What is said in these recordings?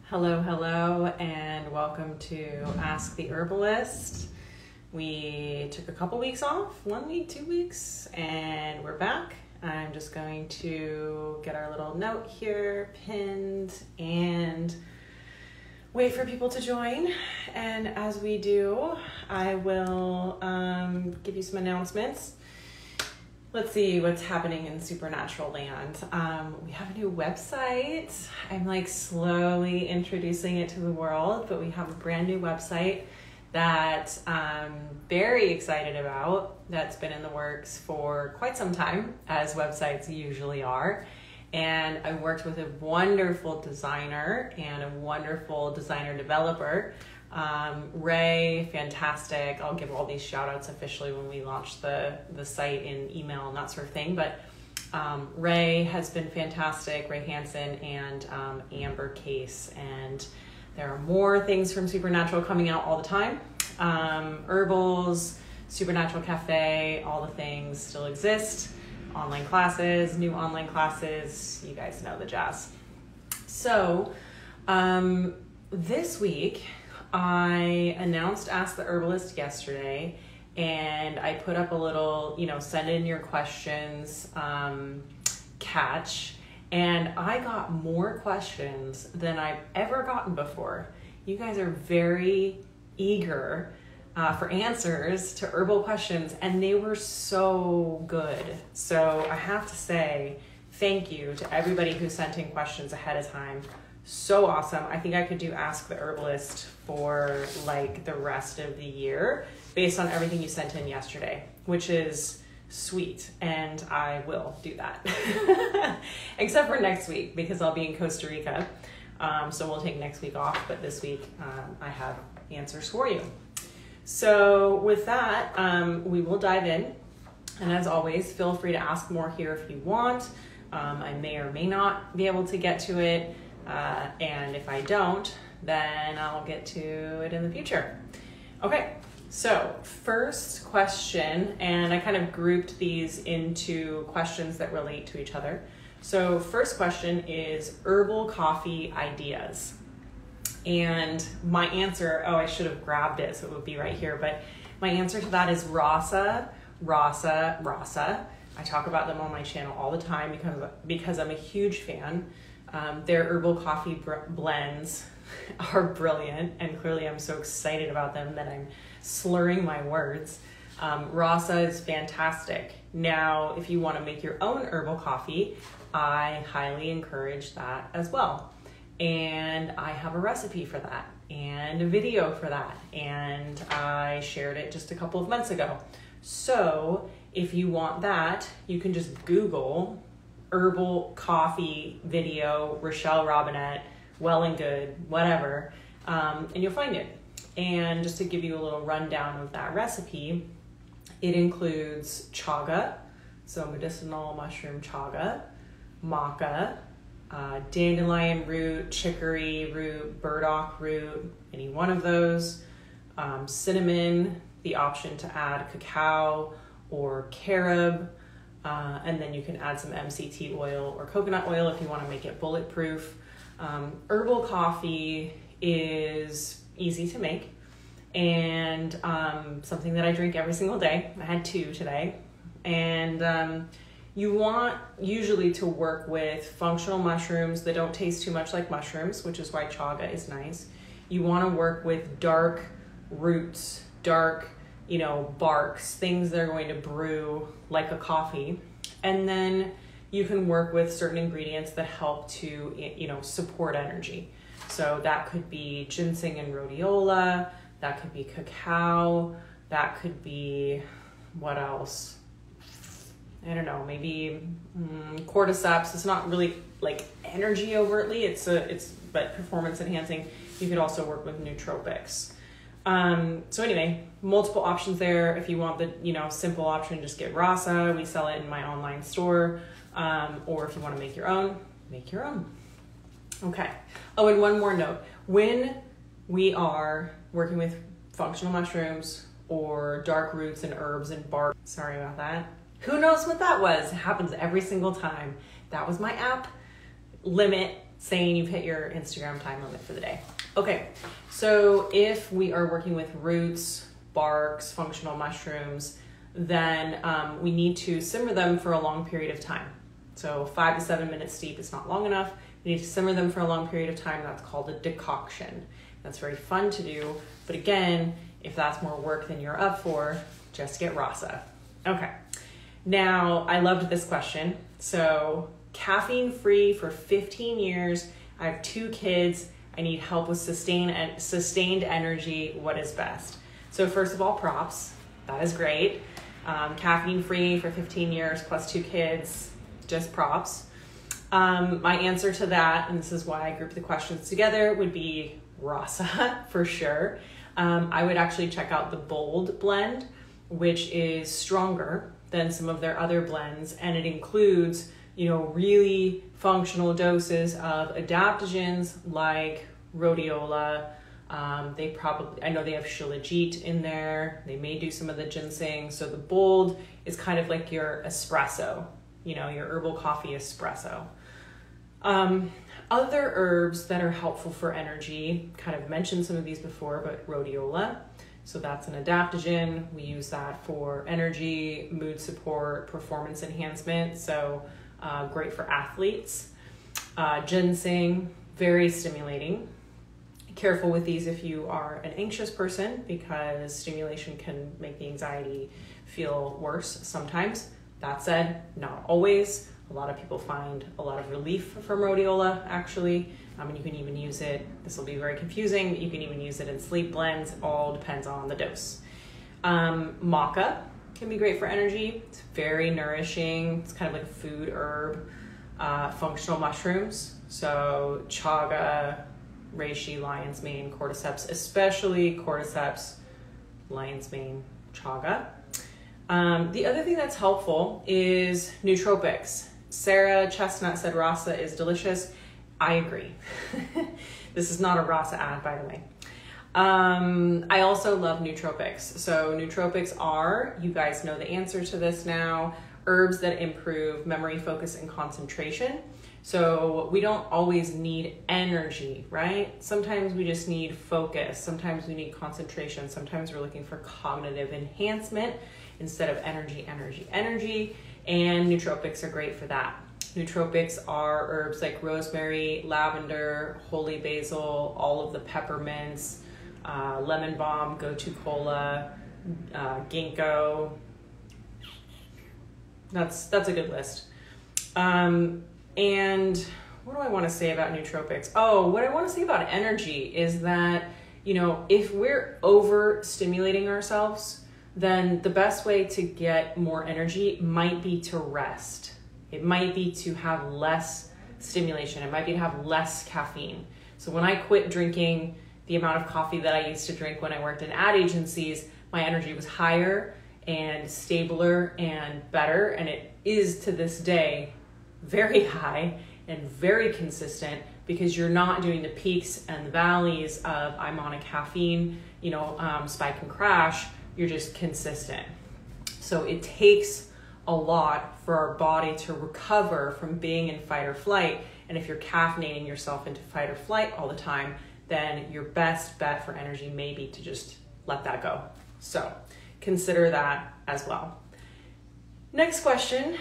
Hello, hello, and welcome to Ask the Herbalist. We took a couple weeks off, 1 week, 2 weeks, and we're back. I'm just going to get our little note here pinned and wait for people to join. And as we do, I will give you some announcements. Let's see what's happening in supernatural land. We have a new website. I'm slowly introducing it to the world, but we have a brand new website that I'm very excited about. That's been in the works for quite some time, as websites usually are. And I worked with a wonderful designer and a wonderful designer developer. Ray, fantastic. I'll give all these shout outs officially when we launch the site in email and that sort of thing. But Ray has been fantastic, Ray Hansen and Amber Case. And there are more things from Supernatural coming out all the time. Herbals, Supernatural Cafe, all the things still exist. Online classes, new online classes, you guys know the jazz. So this week, I announced Ask the Herbalist yesterday, and I put up a little, send in your questions catch, and I got more questions than I've ever gotten before. You guys are very eager for answers to herbal questions, and they were so good. So I have to say thank you to everybody who sent in questions ahead of time. So awesome. I think I could do Ask the Herbalist for the rest of the year based on everything you sent in yesterday, which is sweet. And I will do that. Except for next week, because I'll be in Costa Rica. So we'll take next week off, but this week I have answers for you. So with that, we will dive in. And as always, feel free to ask more here if you want. I may or may not be able to get to it. And if I don't, then I'll get to it in the future. Okay, so first question, and I kind of grouped these into questions that relate to each other. So first question is herbal coffee ideas. And my answer, I should have grabbed it so it would be right here, but my answer to that is Rasa. I talk about them on my channel all the time because I'm a huge fan. Their herbal coffee blends are brilliant, and clearly I'm so excited about them that I'm slurring my words. Rasa is fantastic. Now, if you want to make your own herbal coffee, I highly encourage that as well. And I have a recipe for that and a video for that, and I shared it just a couple of months ago. So if you want that, you can just Google herbal coffee video, Rochelle Robinette, well and good, whatever, and you'll find it. And just to give you a little rundown of that recipe, it includes chaga, so medicinal mushroom chaga, maca, dandelion root, chicory root, burdock root, any one of those, cinnamon, the option to add cacao or carob, and then you can add some MCT oil or coconut oil if you want to make it bulletproof. Herbal coffee is easy to make and something that I drink every single day. I had 2 today. And you want usually to work with functional mushrooms that don't taste too much like mushrooms, which is why chaga is nice. You want to work with dark roots, dark barks, things that are going to brew like a coffee. And then you can work with certain ingredients that help to, support energy. So that could be ginseng and rhodiola, that could be cacao, that could be, what else? I don't know, maybe cordyceps. It's not really energy overtly, but performance enhancing. You could also work with nootropics. So anyway, multiple options there. If you want the, simple option, just get Rasa. We sell it in my online store. Or if you want to make your own, make your own. Okay. Oh, and one more note. When we are working with functional mushrooms or dark roots and herbs and bark, sorry about that. Who knows what that was? It happens every single time. That was my app limit saying you've hit your Instagram time limit for the day. Okay, so if we are working with roots, barks, functional mushrooms, then we need to simmer them for a long period of time. So 5 to 7 minutes steep is not long enough. You need to simmer them for a long period of time. That's called a decoction. That's very fun to do. But again, if that's more work than you're up for, just get rasa. Okay. Now, I loved this question. So caffeine free for 15 years. I have 2 kids. I need help with sustained energy. What is best? So first of all, props. That is great. Caffeine free for 15 years plus 2 kids, just props. My answer to that, and this is why I grouped the questions together, would be rasa for sure. I would actually check out the Bold blend, which is stronger than some of their other blends, and it includes, really functional doses of adaptogens like rhodiola. I know they have shilajit in there. They may do some of the ginseng. So the Bold is kind of like your espresso, your herbal coffee espresso. Other herbs that are helpful for energy, kind of mentioned some of these before, but rhodiola. So that's an adaptogen. We use that for energy, mood support, performance enhancement. So great for athletes. Ginseng, very stimulating. Careful with these if you are an anxious person, because stimulation can make the anxiety feel worse sometimes. That said, not always. A lot of people find a lot of relief from rhodiola, actually. And you can even use it, this will be very confusing, but you can even use it in sleep blends. All depends on the dose. Maca can be great for energy. It's very nourishing. It's kind of like a food herb. Functional mushrooms, so chaga, reishi, lion's mane, cordyceps, especially cordyceps, lion's mane, chaga. The other thing that's helpful is nootropics. Sarah Chestnut said rasa is delicious. I agree. This is not a rasa ad, by the way. I also love nootropics. So nootropics are, you guys know the answer to this now, herbs that improve memory, focus, and concentration. So we don't always need energy, right? Sometimes we just need focus. Sometimes we need concentration. Sometimes we're looking for cognitive enhancement instead of energy. And nootropics are great for that. Nootropics are herbs like rosemary, lavender, holy basil, all of the peppermints, lemon balm, gotu kola, ginkgo. That's a good list. And what do I want to say about nootropics? Oh, what I want to say about energy is that, if we're overstimulating ourselves, then the best way to get more energy might be to rest. It might be to have less stimulation. It might be to have less caffeine. So when I quit drinking the amount of coffee that I used to drink when I worked in ad agencies, my energy was higher and stabler and better. And it is to this day very high and very consistent, because you're not doing the peaks and the valleys of I'm on a caffeine, spike and crash. You're just consistent. So it takes a lot for our body to recover from being in fight or flight. And if you're caffeinating yourself into fight or flight all the time, then your best bet for energy may be to just let that go. So consider that as well. Next question,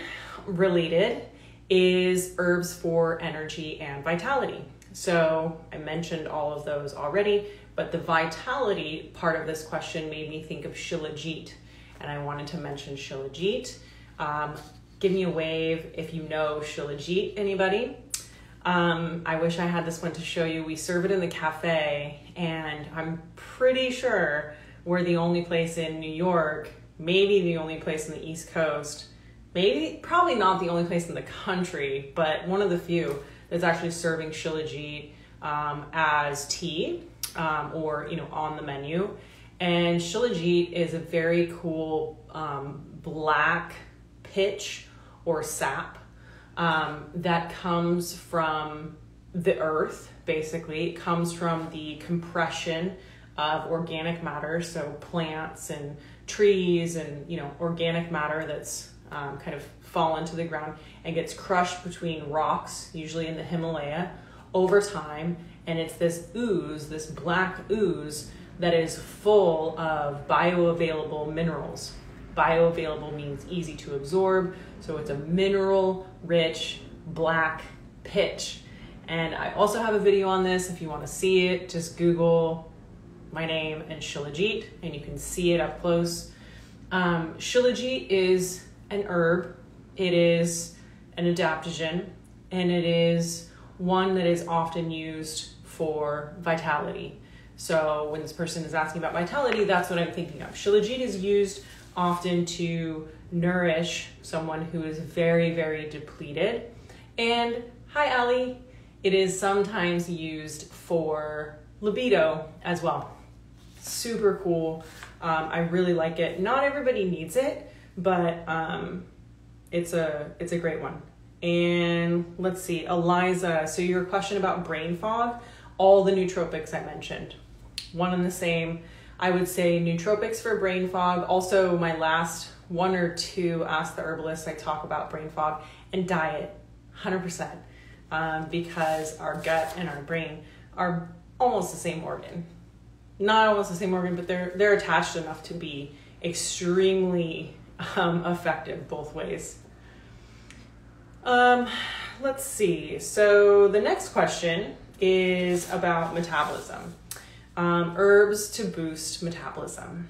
related, is herbs for energy and vitality. So I mentioned all of those already, but the vitality part of this question made me think of shilajit, and I wanted to mention shilajit. Give me a wave if you know shilajit, anybody. I wish I had this one to show you. We serve it in the cafe, and I'm pretty sure we're the only place in New York, maybe the only place in the East Coast, probably not the only place in the country, but one of the few that's actually serving shilajit as tea or on the menu. And shilajit is a very cool black pitch or sap that comes from the earth. Basically, it comes from the compression of organic matter, so plants and trees and organic matter that's kind of fallen to the ground and gets crushed between rocks, usually in the Himalaya, over time, and it's this ooze, this black ooze that is full of bioavailable minerals. Bioavailable means easy to absorb, so it's a mineral-rich black pitch. And I also have a video on this. If you want to see it, just Google my name and Shilajit, and you can see it up close. Shilajit is an herb. It is an adaptogen, and it is one that is often used for vitality. So when this person is asking about vitality, that's what I'm thinking of. Shilajit is used often to nourish someone who is very, very depleted. And hi, Allie. It is sometimes used for libido as well. Super cool. I really like it. Not everybody needs it, but it's a great one. And let's see, Eliza, so your question about brain fog, all the nootropics I mentioned, one and the same. I would say nootropics for brain fog. Also, my last one or two Ask the Herbalist, I talk about brain fog, and diet, 100%, because our gut and our brain are almost the same organ. Not almost the same organ, but they're attached enough to be extremely effective both ways. Let's see. So the next question is about metabolism. Herbs to boost metabolism.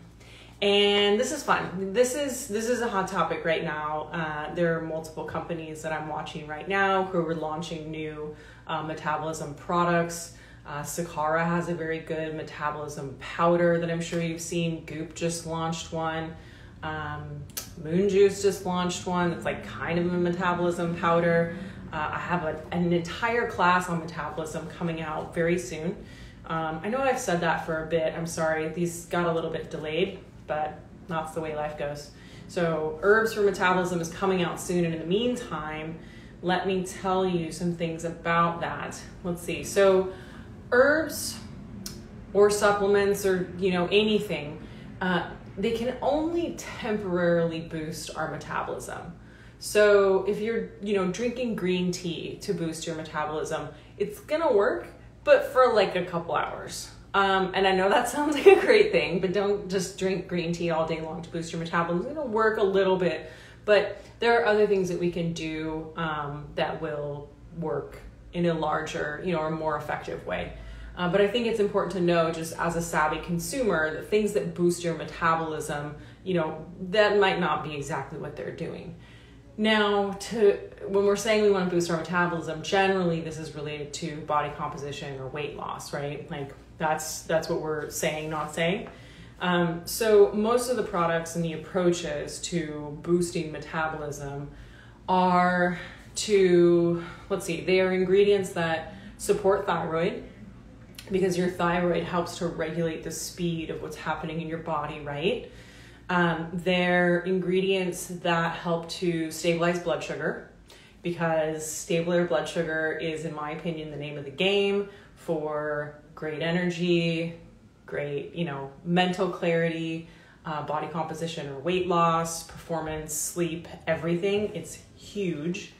And this is fun. This is a hot topic right now. There are multiple companies that I'm watching right now who are launching new metabolism products. Sakara has a very good metabolism powder that I'm sure you've seen. Goop just launched one. Moon Juice just launched one that's like kind of a metabolism powder. I have an entire class on metabolism coming out very soon. I know I've said that for a bit. I'm sorry, these got a little bit delayed, but that's the way life goes. So Herbs for Metabolism is coming out soon, and in the meantime, let me tell you some things about that. Let's see. So herbs or supplements or anything, they can only temporarily boost our metabolism. So if you're drinking green tea to boost your metabolism, it's gonna work, but for like a couple hours. And I know that sounds like a great thing, but don't just drink green tea all day long to boost your metabolism. It's gonna work a little bit, but there are other things that we can do that will work in a larger, or more effective way. But I think it's important to know, just as a savvy consumer, that things that boost your metabolism, that might not be exactly what they're doing. Now, when we're saying we want to boost our metabolism, generally this is related to body composition or weight loss, right? Like that's what we're saying, not saying. So most of the products and the approaches to boosting metabolism are they are ingredients that support thyroid, because your thyroid helps to regulate the speed of what's happening in your body, right? They're ingredients that help to stabilize blood sugar, because stable blood sugar is, in my opinion, the name of the game for great energy, great, mental clarity, body composition or weight loss, performance, sleep, everything. It's huge.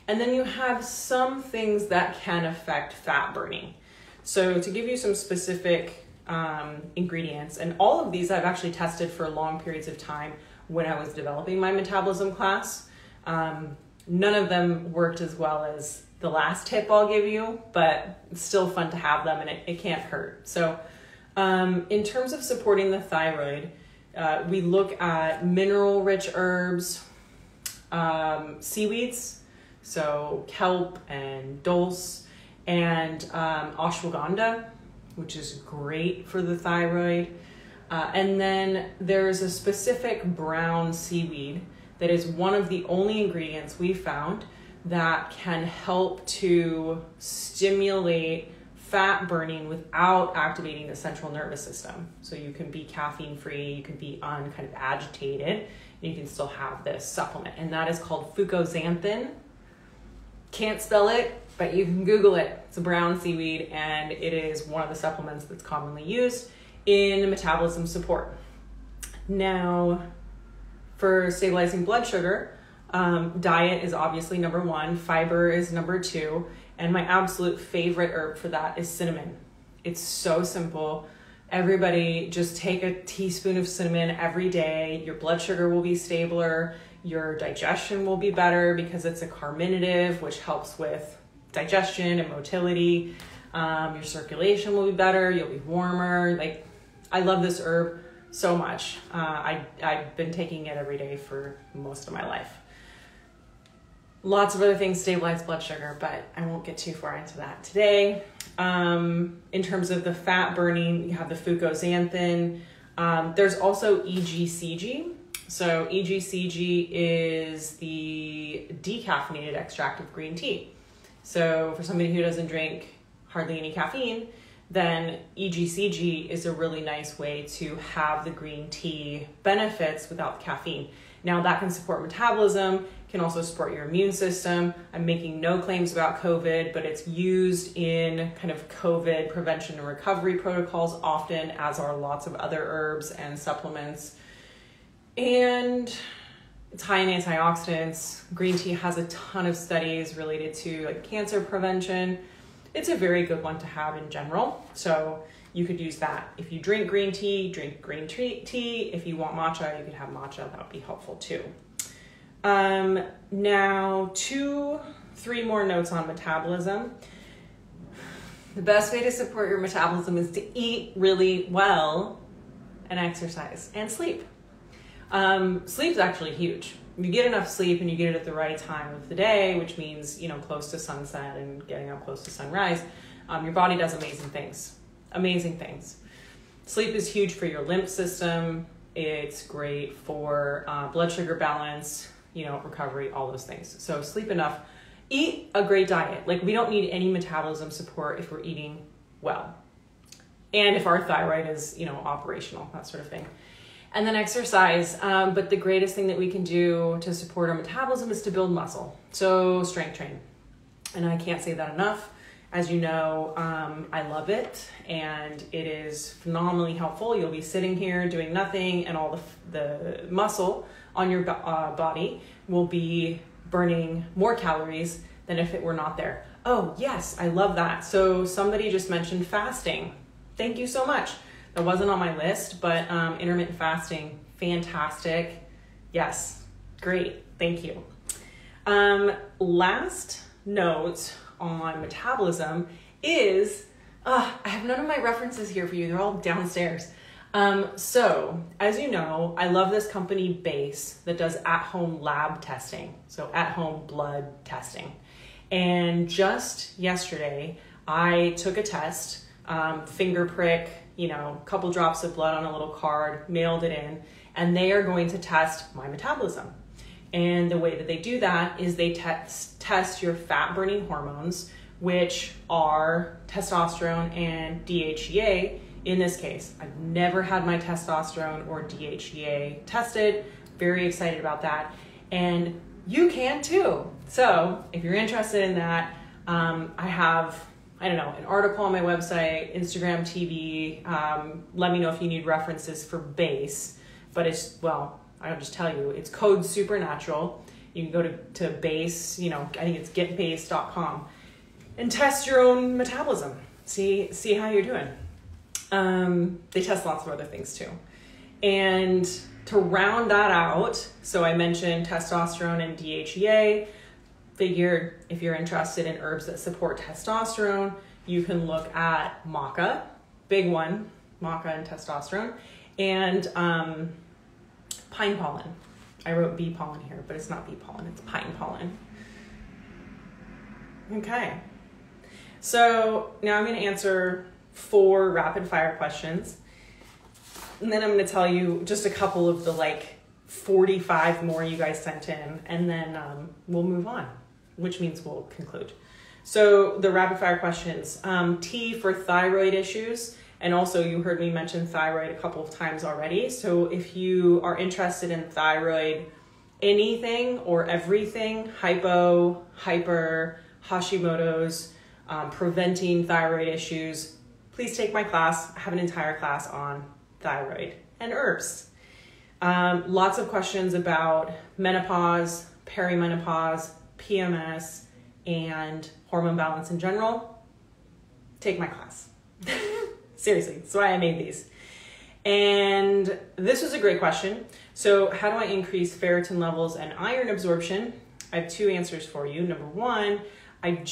And then you have some things that can affect fat burning. So to give you some specific ingredients, and all of these I've actually tested for long periods of time when I was developing my metabolism class. None of them worked as well as the last tip I'll give you, but it's still fun to have them, and it can't hurt. So in terms of supporting the thyroid, we look at mineral-rich herbs, seaweeds, so kelp and dulse, and ashwagandha, which is great for the thyroid. And then there's a specific brown seaweed that is one of the only ingredients we found that can help to stimulate fat burning without activating the central nervous system. So you can be caffeine free, you can be kind of agitated, and you can still have this supplement. And that is called fucoxanthin. Can't spell it, but you can Google it. It's a brown seaweed, and it is one of the supplements that's commonly used in metabolism support. Now, for stabilizing blood sugar, diet is obviously number one, fiber is number two, And my absolute favorite herb for that is cinnamon. It's so simple. Everybody just take a teaspoon of cinnamon every day. Your blood sugar will be stabler. Your digestion will be better because it's a carminative, which helps with digestion and motility. Your circulation will be better. You'll be warmer. Like, I love this herb so much. I've been taking it every day for most of my life. Lots of other things stabilize blood sugar, but I won't get too far into that today. In terms of the fat burning, you have the fucoxanthin. There's also EGCG. So EGCG is the decaffeinated extract of green tea. So for somebody who doesn't drink hardly any caffeine, then EGCG is a really nice way to have the green tea benefits without the caffeine. Now that can support metabolism, can also support your immune system. I'm making no claims about COVID, but it's used in kind of COVID prevention and recovery protocols often, as are lots of other herbs and supplements. And it's high in antioxidants. Green tea has a ton of studies related to like cancer prevention. It's a very good one to have in general. So you could use that. If you drink green tea, drink green tea. If you want matcha, you could have matcha. That would be helpful too. Now 3 more notes on metabolism. The best way to support your metabolism is to eat really well and exercise and sleep. Sleep is actually huge. You get enough sleep and you get it at the right time of the day, which means, close to sunset and getting up close to sunrise. Your body does amazing things. Amazing things. Sleep is huge for your lymph system. It's great for blood sugar balance, recovery, all those things. So sleep enough. Eat a great diet. Like, we don't need any metabolism support if we're eating well. And if our thyroid is, operational, that sort of thing. And then exercise. But the greatest thing that we can do to support our metabolism is to build muscle. So strength train. And I can't say that enough. As you know, I love it, and it is phenomenally helpful. You'll be sitting here doing nothing, and all the muscle on your body will be burning more calories than if it were not there. Oh, yes, I love that. So somebody just mentioned fasting. Thank you so much. That wasn't on my list, but intermittent fasting, fantastic. Yes, great. Thank you. Last note on metabolism is, I have none of my references here for you. They're all downstairs. So as you know, I love this company Base that does at-home lab testing. So at-home blood testing. And just yesterday, I took a test, finger prick, a couple drops of blood on a little card, mailed it in, and they are going to test my metabolism. And the way that they do that is they test your fat-burning hormones, which are testosterone and DHEA. In this case, I've never had my testosterone or DHEA tested. Very excited about that. And you can too. So if you're interested in that, I have, an article on my website, Instagram TV. Let me know if you need references for Base. But I'll just tell you, it's code supernatural. You can go to Base, I think it's getbase.com, and test your own metabolism. See how you're doing. They test lots of other things too. And to round that out, so I mentioned testosterone and DHEA. Figured if you're interested in herbs that support testosterone, you can look at maca, big one, maca and testosterone, and pine pollen. I wrote bee pollen here, but it's not bee pollen, it's pine pollen. Okay. So now I'm going to answer 4 rapid fire questions. And then I'm going to tell you just a couple of the 45 more you guys sent in, and then we'll move on, which means we'll conclude. So the rapid fire questions, T for thyroid issues. And also you heard me mention thyroid a couple of times already. So if you are interested in thyroid, anything or everything, hypo, hyper, Hashimoto's, preventing thyroid issues, please take my class. I have an entire class on thyroid and herbs. Lots of questions about menopause, perimenopause, PMS, and hormone balance in general, take my class. Seriously, that's why I made these. And this was a great question. So how do I increase ferritin levels and iron absorption? I have 2 answers for you. Number 1, I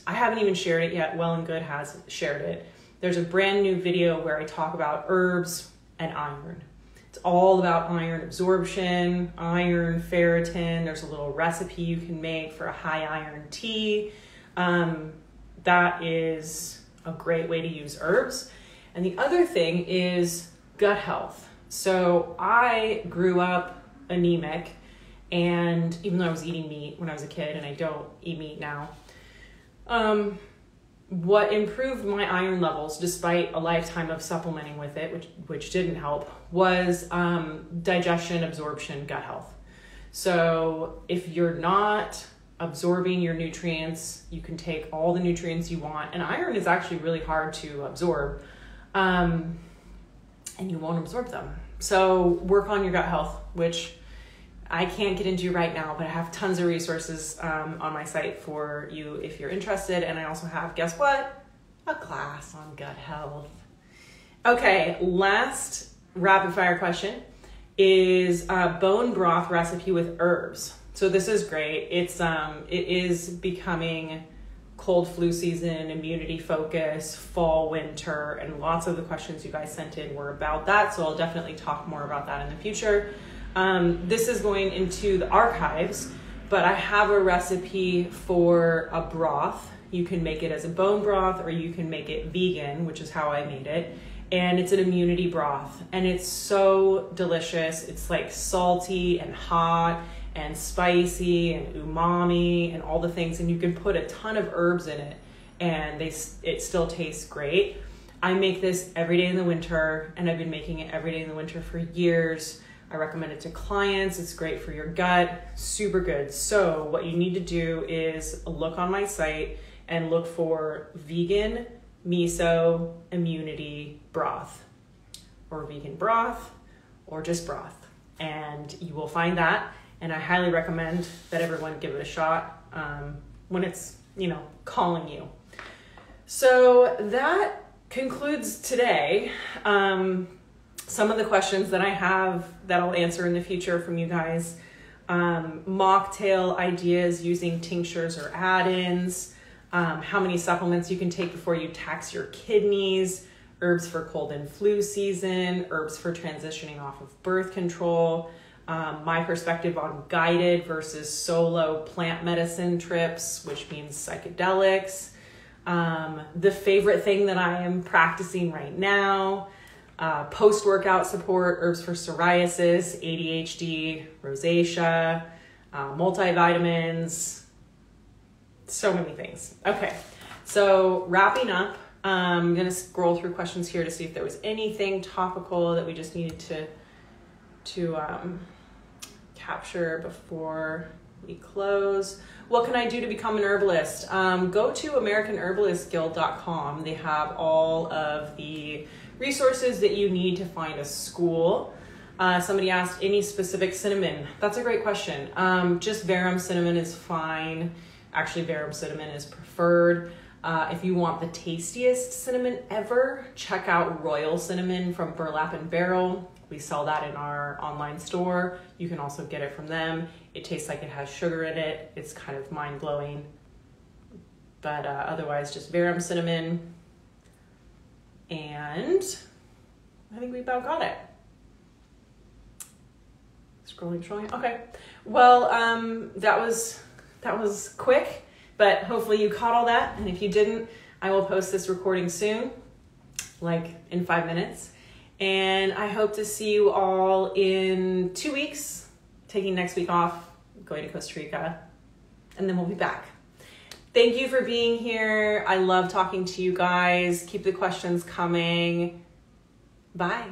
haven't even shared it yet. Well and Good has shared it. There's a brand new video where I talk about herbs and iron. It's all about iron absorption, iron, ferritin. There's a little recipe you can make for a high iron tea. That is a great way to use herbs. And the other thing is gut health. So I grew up anemic, and even though I was eating meat when I was a kid, and I don't eat meat now, what improved my iron levels, despite a lifetime of supplementing with it, which didn't help, was digestion, absorption, gut health. So if you're not absorbing your nutrients, you can take all the nutrients you want, and iron is actually really hard to absorb, and you won't absorb them. So work on your gut health, which I can't get into right now, but I have tons of resources on my site for you if you're interested. And I also have, guess what? A class on gut health. Okay, last rapid fire question is a bone broth recipe with herbs. So this is great. It is becoming cold flu season, immunity focus, fall, winter, and lots of the questions you guys sent in were about that. So I'll definitely talk more about that in the future. This is going into the archives, but I have a recipe for a broth. You can make it as a bone broth, or you can make it vegan, which is how I made it. And it's an immunity broth, and it's so delicious. It's like salty and hot and spicy and umami and all the things. And you can put a ton of herbs in it, and it still tastes great. I make this every day in the winter, and I've been making it every day in the winter for years. I recommend it to clients. It's great for your gut, super good. So what you need to do is look on my site and look for vegan miso immunity broth, or vegan broth, or just broth. And you will find that. And I highly recommend that everyone give it a shot when it's, calling you. So that concludes today. Some of the questions that I have that I'll answer in the future from you guys, mocktail ideas using tinctures or add-ins, how many supplements you can take before you tax your kidneys, herbs for cold and flu season, herbs for transitioning off of birth control, my perspective on guided versus solo plant medicine trips, which means psychedelics, the favorite thing that I am practicing right now, post-workout support, herbs for psoriasis, ADHD, rosacea, multivitamins, so many things. Okay, so wrapping up, I'm going to scroll through questions here to see if there was anything topical that we just needed to capture before we close. What can I do to become an herbalist? Go to AmericanHerbalistGuild.com. They have all of the resources that you need to find a school. Somebody asked, any specific cinnamon? That's a great question. Just Verum cinnamon is fine. Actually, Verum cinnamon is preferred. If you want the tastiest cinnamon ever, check out Royal Cinnamon from Burlap and Barrel. We sell that in our online store. You can also get it from them. It tastes like it has sugar in it. It's kind of mind-blowing. But otherwise, just Verum cinnamon. And I think we about got it. Scrolling. Okay. Well, that was quick, but hopefully you caught all that. And if you didn't, I will post this recording soon, like in 5 minutes. And I hope to see you all in 2 weeks, taking next week off, going to Costa Rica, and then we'll be back. Thank you for being here. I love talking to you guys. Keep the questions coming. Bye.